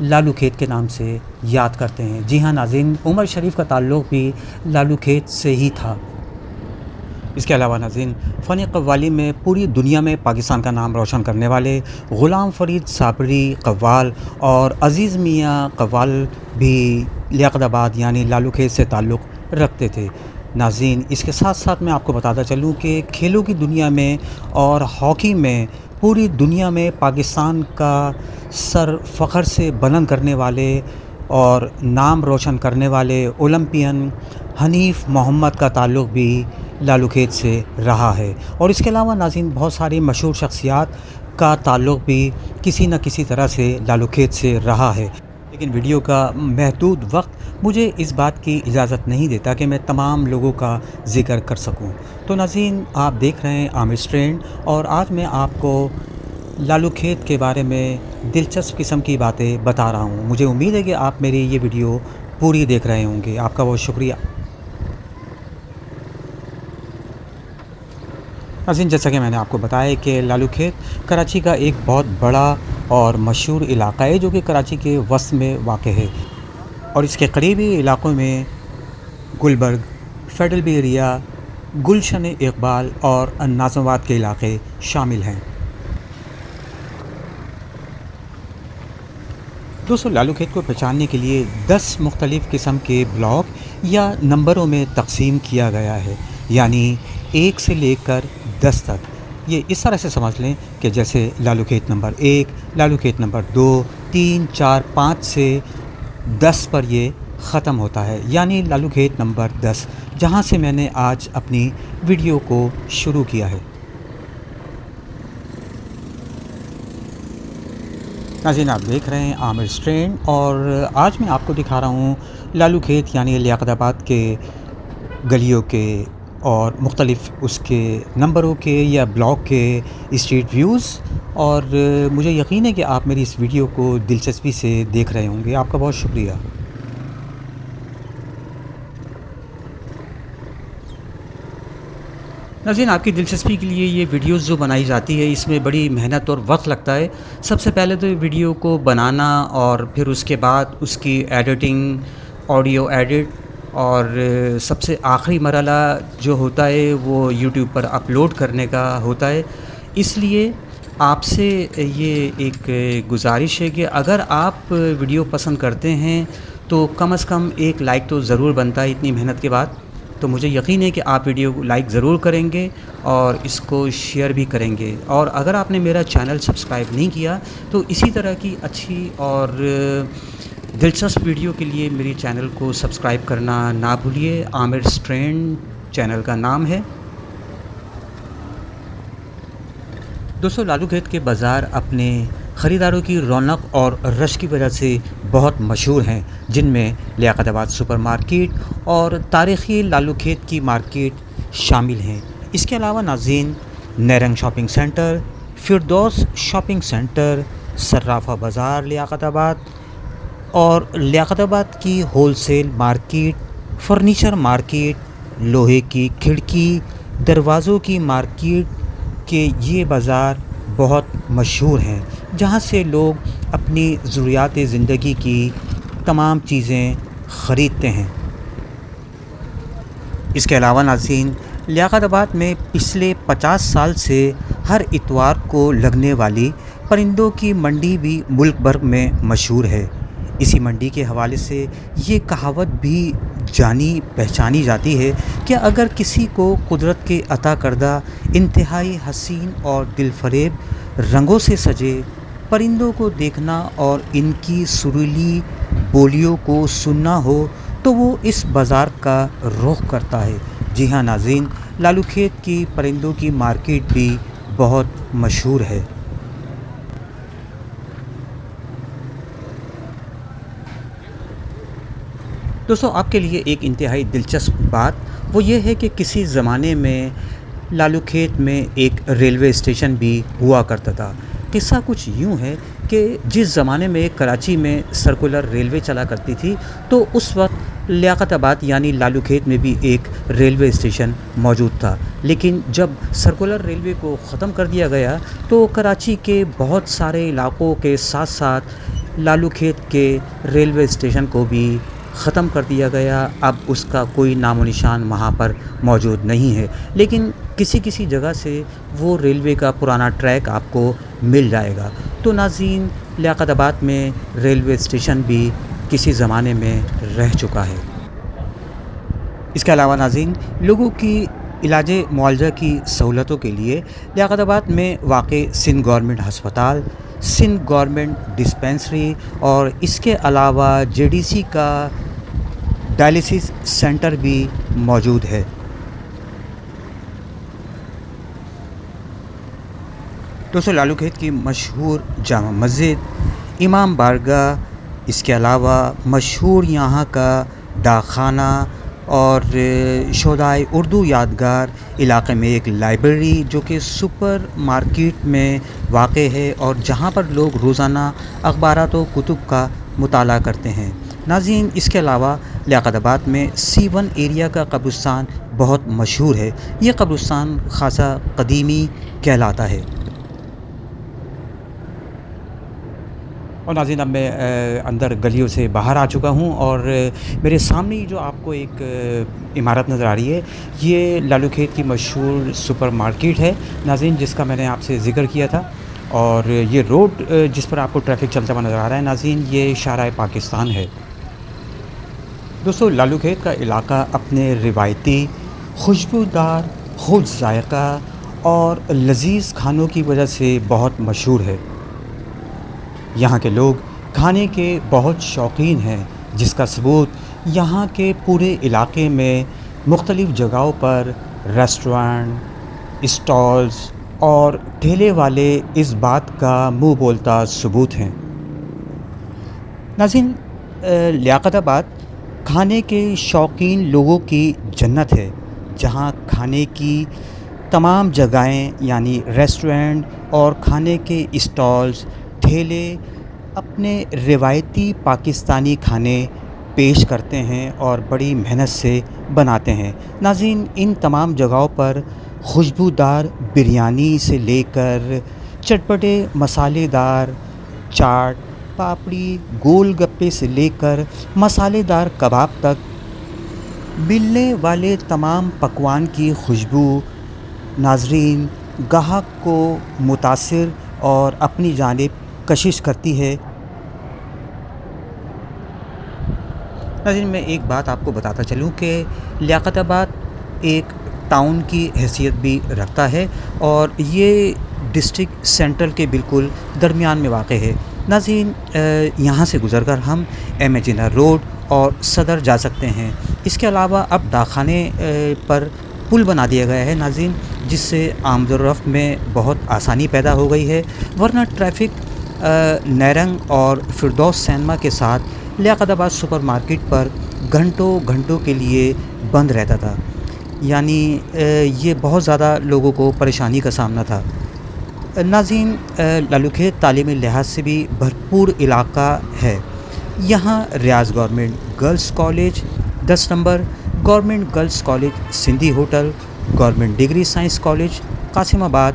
لالو کھیت کے نام سے یاد کرتے ہیں۔ جی ہاں ناظرین، عمر شریف کا تعلق بھی لالو کھیت سے ہی تھا۔ اس کے علاوہ ناظرین، فن قوالی میں پوری دنیا میں پاکستان کا نام روشن کرنے والے غلام فرید صابری قوال اور عزیز میاں قوال بھی لیاقت آباد یعنی لالو کھیت سے تعلق رکھتے تھے۔ ناظرین، اس کے ساتھ ساتھ میں آپ کو بتاتا چلوں کہ کھیلوں کی دنیا میں اور ہاکی میں پوری دنیا میں پاکستان کا سر فخر سے بلند کرنے والے اور نام روشن کرنے والے اولمپئن حنیف محمد کا تعلق بھی لالو کھیت سے رہا ہے۔ اور اس کے علاوہ ناظرین، بہت ساری مشہور شخصیات کا تعلق بھی کسی نہ کسی طرح سے لالو کھیت سے رہا ہے، لیکن ویڈیو کا محدود وقت مجھے اس بات کی اجازت نہیں دیتا کہ میں تمام لوگوں کا ذکر کر سکوں۔ تو ناظرین، آپ دیکھ رہے ہیں عامر اسٹرینڈ، اور آج میں آپ کو لالو کھیت کے بارے میں دلچسپ قسم کی باتیں بتا رہا ہوں۔ مجھے امید ہے کہ آپ میری یہ ویڈیو پوری دیکھ رہے ہوں گے۔ آپ کا بہت شکریہ۔ ناظرین، جیسا کہ میں نے آپ کو بتایا کہ لالو کھیت کراچی کا ایک بہت بڑا اور مشہور علاقہ ہے جو کہ کراچی کے وسط میں واقع ہے، اور اس کے قریبی علاقوں میں Gulberg, federal be area, Gulshan Iqbal اور ناظم آباد کے علاقے شامل ہیں۔ دوستو، لالو کھیت کو پہچاننے کے لیے 10 مختلف قسم کے بلاک یا نمبروں میں تقسیم کیا گیا ہے، یعنی 1 سے لے کر 10 تک۔ یہ اس طرح سے سمجھ لیں کہ جیسے لالو کھیت نمبر 1، لالو کھیت نمبر 2، 3، 4، 5 سے 10 پر یہ ختم ہوتا ہے، یعنی لالو کھیت نمبر 10، جہاں سے میں نے آج اپنی ویڈیو کو شروع کیا ہے۔ ناظرین، آپ دیکھ رہے ہیں عامر اسٹرینڈ، اور آج میں آپ کو دکھا رہا ہوں لالو کھیت یعنی لیاقت آباد کے گلیوں کے اور مختلف اس کے نمبروں کے یا بلاک کے اسٹریٹ ویوز، اور مجھے یقین ہے کہ آپ میری اس ویڈیو کو دلچسپی سے دیکھ رہے ہوں گے۔ آپ کا بہت شکریہ۔ ناظرین، آپ کی دلچسپی کے لیے یہ ویڈیوز جو بنائی جاتی ہے، اس میں بڑی محنت اور وقت لگتا ہے۔ سب سے پہلے تو ویڈیو کو بنانا، اور پھر اس کے بعد اس کی ایڈیٹنگ، آڈیو ایڈٹ، اور سب سے آخری مرحلہ جو ہوتا ہے وہ یوٹیوب پر اپلوڈ کرنے کا ہوتا ہے۔ اس لیے آپ سے یہ ایک گزارش ہے کہ اگر آپ ویڈیو پسند کرتے ہیں تو کم از کم ایک لائک تو ضرور بنتا ہے اتنی محنت کے بعد۔ تو مجھے یقین ہے کہ آپ ویڈیو کو لائک ضرور کریں گے اور اس کو شیئر بھی کریں گے، اور اگر آپ نے میرا چینل سبسکرائب نہیں کیا تو اسی طرح کی اچھی اور دلچسپ ویڈیو کے لیے میری چینل کو سبسکرائب کرنا نہ بھولیے۔ عامر اسٹرینڈ چینل کا نام ہے۔ دوستو، لالو کھیت کے بازار اپنے خریداروں کی رونق اور رش کی وجہ سے بہت مشہور ہیں، جن میں لیاقت آباد سپر مارکیٹ اور تاریخی لالو کھیت کی مارکیٹ شامل ہیں۔ اس کے علاوہ ناظرین، Nairang shopping centre, Firdous shopping centre, Sarafa Bazaar Liaquatabad, اور لیاقت آباد کی wholesale market, furniture market, لوہے کی کھڑکی، دروازوں کی مارکیٹ کے یہ بازار بہت مشہور ہیں، جہاں سے لوگ اپنی ضروریات زندگی کی تمام چیزیں خریدتے ہیں۔ اس کے علاوہ ناظرین، لیاقت آباد میں پچھلے 50 سال سے ہر اتوار کو لگنے والی پرندوں کی منڈی بھی ملک بھر میں مشہور ہے۔ اسی منڈی کے حوالے سے یہ کہاوت بھی جانی پہچانی جاتی ہے کہ اگر کسی کو قدرت کے عطا کردہ انتہائی حسین اور دل فریب رنگوں سے سجے پرندوں کو دیکھنا اور ان کی سریلی بولیوں کو سننا ہو تو وہ اس بازار کا رخ کرتا ہے۔ جی ہاں ناظرین، لالو کھیت کی پرندوں کی مارکیٹ بھی بہت مشہور ہے۔ دوستو، آپ کے لیے ایک انتہائی دلچسپ بات وہ یہ ہے کہ کسی زمانے میں لالو کھیت میں ایک ریلوے اسٹیشن بھی ہوا کرتا تھا۔ قصہ کچھ یوں ہے کہ جس زمانے میں کراچی میں سرکولر ریلوے چلا کرتی تھی تو اس وقت لیاقت آباد یعنی لالو کھیت میں بھی ایک ریلوے اسٹیشن موجود تھا، لیکن جب سرکولر ریلوے کو ختم کر دیا گیا تو کراچی کے بہت سارے علاقوں کے ساتھ ساتھ لالو کھیت کے ریلوے اسٹیشن کو بھی ختم کر دیا گیا. اب اس کا کوئی نام و نشان وہاں پر موجود نہیں ہے, لیکن کسی جگہ سے وہ ریلوے کا پرانا ٹریک آپ کو مل جائے گا. تو ناظرین, لیاقت آباد میں ریلوے اسٹیشن بھی کسی زمانے میں رہ چکا ہے. اس کے علاوہ ناظرین, لوگوں کی علاج معالجہ کی سہولتوں کے لیے لیاقت آباد میں واقع سندھ گورنمنٹ ہسپتال, سندھ گورنمنٹ ڈسپینسری اور اس کے علاوہ JDC کا ڈائلسس سینٹر بھی موجود ہے. دوستو, لالو کھیت کی مشہور جامع مسجد, امام بارگاہ, اس کے علاوہ مشہور یہاں کا ڈاکخانہ اور شہدائے اردو یادگار, علاقے میں ایک لائبریری جو کہ سپر مارکیٹ میں واقع ہے اور جہاں پر لوگ روزانہ اخبارات و کتب کا مطالعہ کرتے ہیں. ناظرین, اس کے علاوہ لیاقت آباد میں C1 ایریا کا قبرستان بہت مشہور ہے. یہ قبرستان خاصا قدیمی کہلاتا ہے. اور ناظرین, اب میں اندر گلیوں سے باہر آ چکا ہوں اور میرے سامنے جو آپ کو ایک عمارت نظر آ رہی ہے, یہ لالو کھیت کی مشہور سپر مارکیٹ ہے ناظرین, جس کا میں نے آپ سے ذکر کیا تھا. اور یہ روڈ جس پر آپ کو ٹریفک چلتا ہوا نظر آ رہا ہے ناظرین, یہ شاہراہ پاکستان ہے. دوستو, لالو کھیت کا علاقہ اپنے روایتی خوشبودار, خوش ذائقہ اور لذیذ کھانوں کی وجہ سے بہت مشہور ہے. یہاں کے لوگ کھانے کے بہت شوقین ہیں, جس کا ثبوت یہاں کے پورے علاقے میں مختلف جگہوں پر ریسٹورنٹ, اسٹالز اور ٹھیلے والے اس بات کا منہ بولتا ثبوت ہیں. ناظرین, لیاقت آباد کھانے کے شوقین لوگوں کی جنت ہے, جہاں کھانے کی تمام جگہیں یعنی ریسٹورنٹ اور کھانے کے اسٹالز, ٹھیلے اپنے روایتی پاکستانی کھانے پیش کرتے ہیں اور بڑی محنت سے بناتے ہیں. ناظرین, ان تمام جگہوں پر خوشبودار بریانی سے لے کر چٹپٹے مسالے دار چاٹ, پاپڑی, گول گپے سے لے کر مسالے دار کباب تک ملنے والے تمام پکوان کی خوشبو ناظرین گاہک کو متاثر اور اپنی جانب کشش کرتی ہے. ناظرین, میں ایک بات آپ کو بتاتا چلوں کہ لیاقت آباد ایک ٹاؤن کی حیثیت بھی رکھتا ہے اور یہ ڈسٹرکٹ سینٹرل کے بالکل درمیان میں واقع ہے. ناظرین, یہاں سے گزر کر ہم M.A. جناح روڈ اور صدر جا سکتے ہیں. اس کے علاوہ اب ڈاکخانے پر پل بنا دیا گیا ہے ناظرین, جس سے آمد و رفت میں بہت آسانی پیدا ہو گئی ہے, ورنہ ٹریفک نیرنگ اور فردوس سینما کے ساتھ لیاقت آباد سپر مارکیٹ پر گھنٹوں کے لیے بند رہتا تھا. یعنی یہ بہت زیادہ لوگوں کو پریشانی کا سامنا تھا. ناظرین, لالو کھیت تعلیمی لحاظ سے بھی بھرپور علاقہ ہے. یہاں Riaz government girls college 10 number, government girls college Sindhi hotel, government degree science college Qasimabad,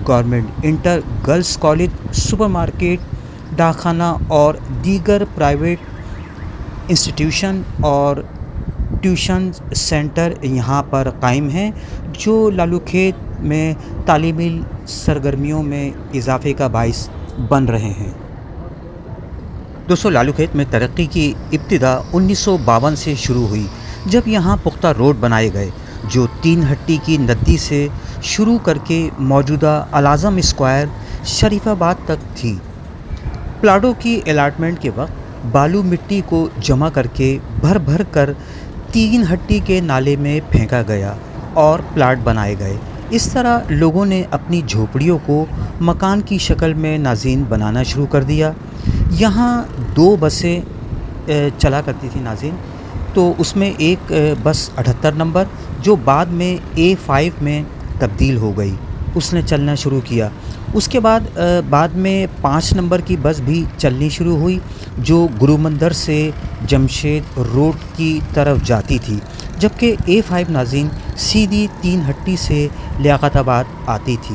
government inter girls college super market, ڈاکخانہ اور دیگر پرائیویٹ انسٹیٹیوشن اور ٹیوشن سینٹر یہاں پر قائم ہیں, جو لالو کھیت میں تعلیمی سرگرمیوں میں اضافے کا باعث بن رہے ہیں. دوستو, لالو کھیت میں ترقی کی ابتدا 1952 سے شروع ہوئی, جب یہاں پختہ روڈ بنائے گئے جو 3 ہٹی کی ندی سے شروع کر کے موجودہ الاعظم اسکوائر شریف آباد تک تھی. پلاٹوں کی الاٹمنٹ کے وقت بالو مٹی کو جمع کر کے بھر کر 3 ہٹی کے نالے میں پھینکا گیا اور پلاٹ بنائے گئے. اس طرح لوگوں نے اپنی جھوپڑیوں کو مکان کی شکل میں ناظرین بنانا شروع کر دیا. یہاں 2 بسیں چلا کرتی تھی ناظرین, تو اس میں ایک بس 78 نمبر جو بعد میں A5 میں تبدیل ہو گئی, اس نے چلنا شروع کیا. اس کے بعد میں 5 نمبر کی بس بھی چلنی شروع ہوئی, جو گرو مندر سے جمشید روڈ کی طرف جاتی تھی, جبکہ A5 ناظرین سیدھی 3 ہٹی سے لیاقت آباد آتی تھی.